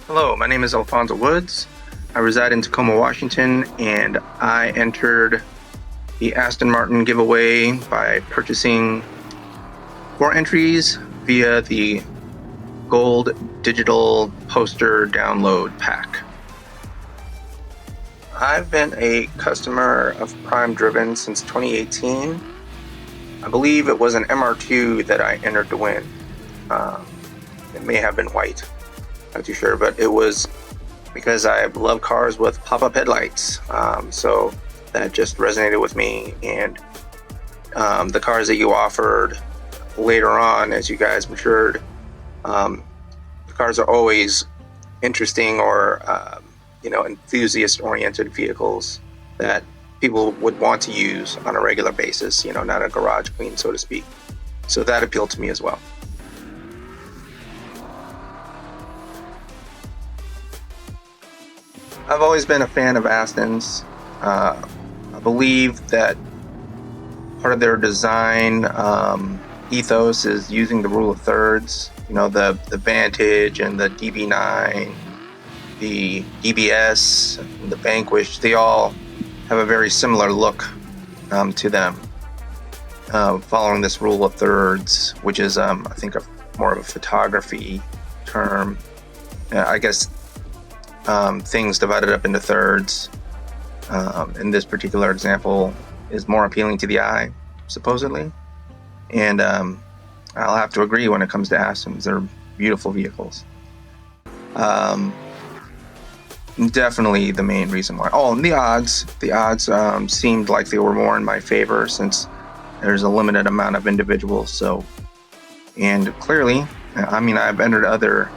Hello, my name is Alfonzo Woods. I reside in Tacoma, Washington, and I entered the Aston Martin giveaway by purchasing 4 entries via the gold digital poster download pack. I've been a customer of PrimeDriven since 2018. I believe it was an MR2 that I entered to win. It may have been white. Not too sure, but it was because I love cars with pop-up headlights, so that just resonated with me. And the cars that you offered later on as you guys matured, the cars are always interesting or enthusiast-oriented vehicles that people would want to use on a regular basis, not a garage queen, so to speak. So that appealed to me as well. I've always been a fan of Aston's. I believe that part of their design ethos is using the rule of thirds. The Vantage and the DB9, the DBS, and the Vanquish, they all have a very similar look to them, following this rule of thirds, which is, I think, more of a photography term. I guess things divided up into thirds in this particular example is more appealing to the eye, supposedly. And I'll have to agree when it comes to Astons. They're beautiful vehicles. Definitely the main reason why. Oh, and the odds seemed like they were more in my favor since there's a limited amount of individuals. So, and clearly, I've entered other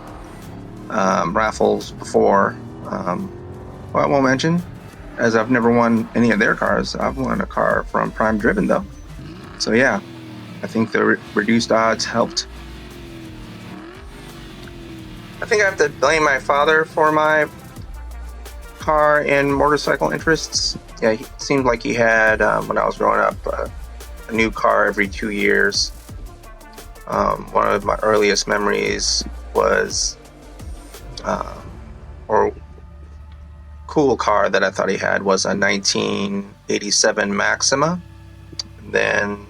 raffles before. Well, I won't mention, as I've never won any of their cars. I've won a car from PrimeDriven though. So yeah, I think the reduced odds helped. I think I have to blame my father for my car and motorcycle interests. Yeah, he seemed like he had, when I was growing up, a new car every 2 years. One of my earliest memories was, or cool car that I thought he had was a 1987 Maxima. And then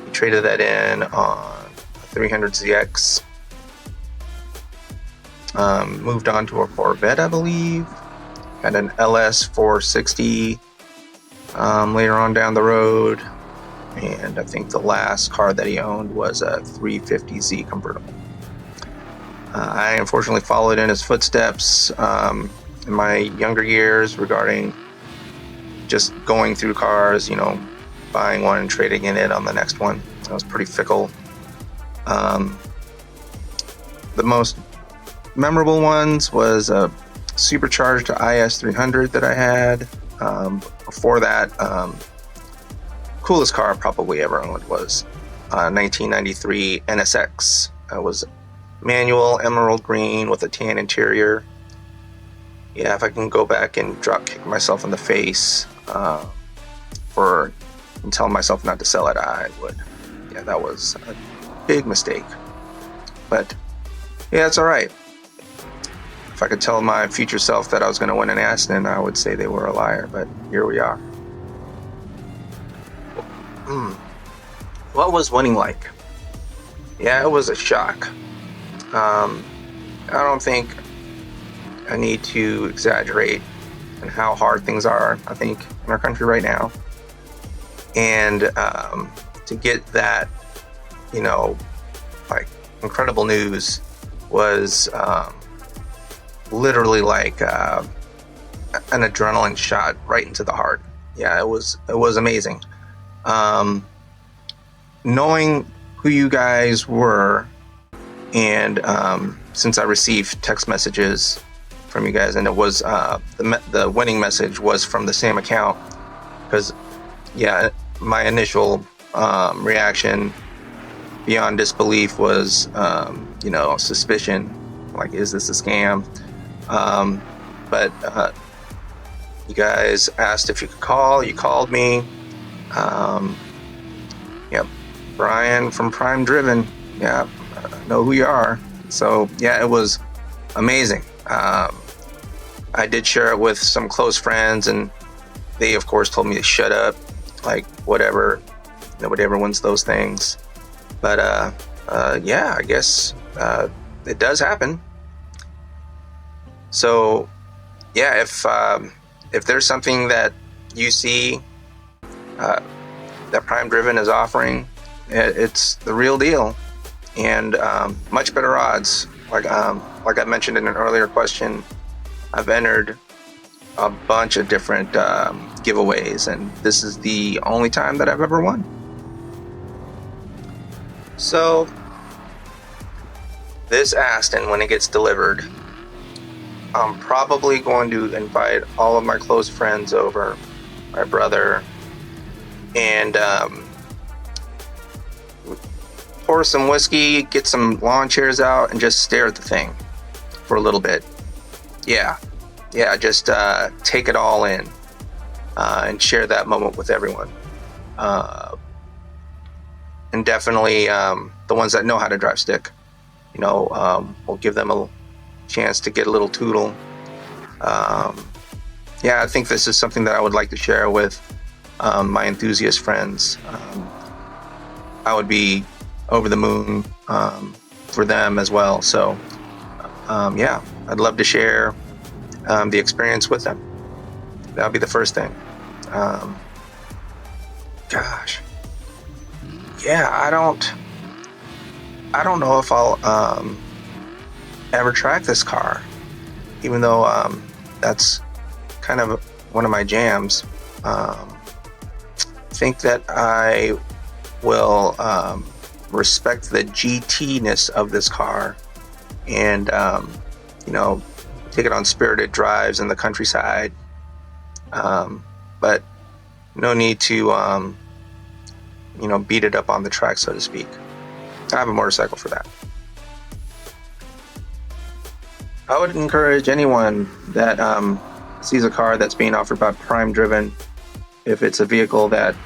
he traded that in on a 300ZX. Moved on to a Corvette, I believe. Had an LS 460 later on down the road. And I think the last car that he owned was a 350Z convertible. I unfortunately followed in his footsteps in my younger years regarding just going through cars, buying one and trading in it on the next one. I was pretty fickle. The most memorable ones was a supercharged IS 300 that I had. Before that, coolest car I probably ever owned was a 1993 NSX. It was manual emerald green with a tan interior. Yeah, if I can go back and drop kick myself in the face and tell myself not to sell it, I would. Yeah, that was a big mistake. But yeah, it's all right. If I could tell my future self that I was going to win an Aston, I would say they were a liar. But here we are. What was winning like? Yeah, it was a shock. I don't think I need to exaggerate in how hard things are, I think, in our country right now. And to get that, incredible news was literally like an adrenaline shot right into the heart. Yeah, it was amazing. Knowing who you guys were, and since I received text messages from you guys, and it was the winning message was from the same account, because yeah, my initial reaction beyond disbelief was suspicion, like, is this a scam? But you guys asked if you could call. You called me. Brian from PrimeDriven. Yeah, I know who you are. So yeah, it was amazing. I did share it with some close friends, and they, of course, told me to shut up, like, whatever. Nobody ever wins those things. But yeah, I guess it does happen. So yeah, if there's something that you see that PrimeDriven is offering, it's the real deal, and much better odds. Like I mentioned in an earlier question, I've entered a bunch of different giveaways, and this is the only time that I've ever won. So this Aston, when it gets delivered, I'm probably going to invite all of my close friends over, my brother, and pour some whiskey, get some lawn chairs out, and just stare at the thing for a little bit. Yeah, just take it all in and share that moment with everyone. And definitely the ones that know how to drive stick, we'll give them a chance to get a little tootle. Yeah, I think this is something that I would like to share with my enthusiast friends. I would be over the moon for them as well. So yeah, I'd love to share the experience with them. That'll be the first thing. Gosh, yeah, I don't know if I'll ever track this car, even though that's kind of one of my jams. Think that I will respect the GT-ness of this car, and take it on spirited drives in the countryside, but no need to beat it up on the track, so to speak. I have a motorcycle for that. I would encourage anyone that sees a car that's being offered by PrimeDriven, if it's a vehicle that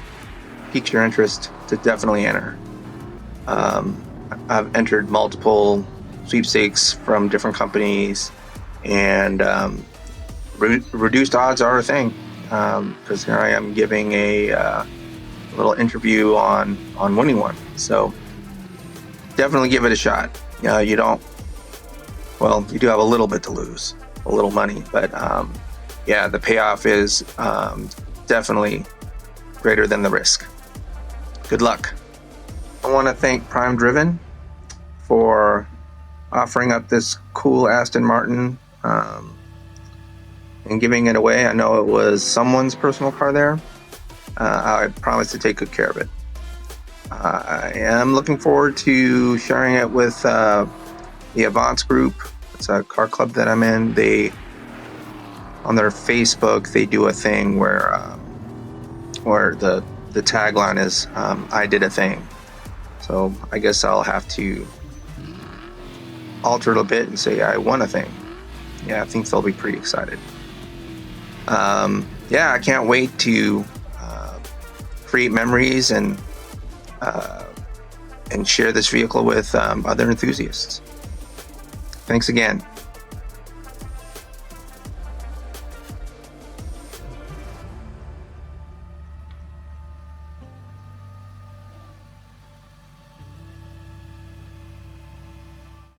piques your interest, to definitely enter. I've entered multiple sweepstakes from different companies, and reduced odds are a thing, because here I am giving a little interview on winning one. So definitely give it a shot. You do have a little bit to lose, a little money, but yeah, the payoff is definitely greater than the risk. Good luck. I want to thank PrimeDriven for offering up this cool Aston Martin and giving it away. I know it was someone's personal car there. I promise to take good care of it. I am looking forward to sharing it with the Avance group. It's a car club that I'm in. On their Facebook, they do a thing where the tagline is I did a thing. So I guess I'll have to alter it a bit and say I won a thing. Yeah, I think they'll be pretty excited. Yeah, I can't wait to create memories and share this vehicle with other enthusiasts. Thanks again.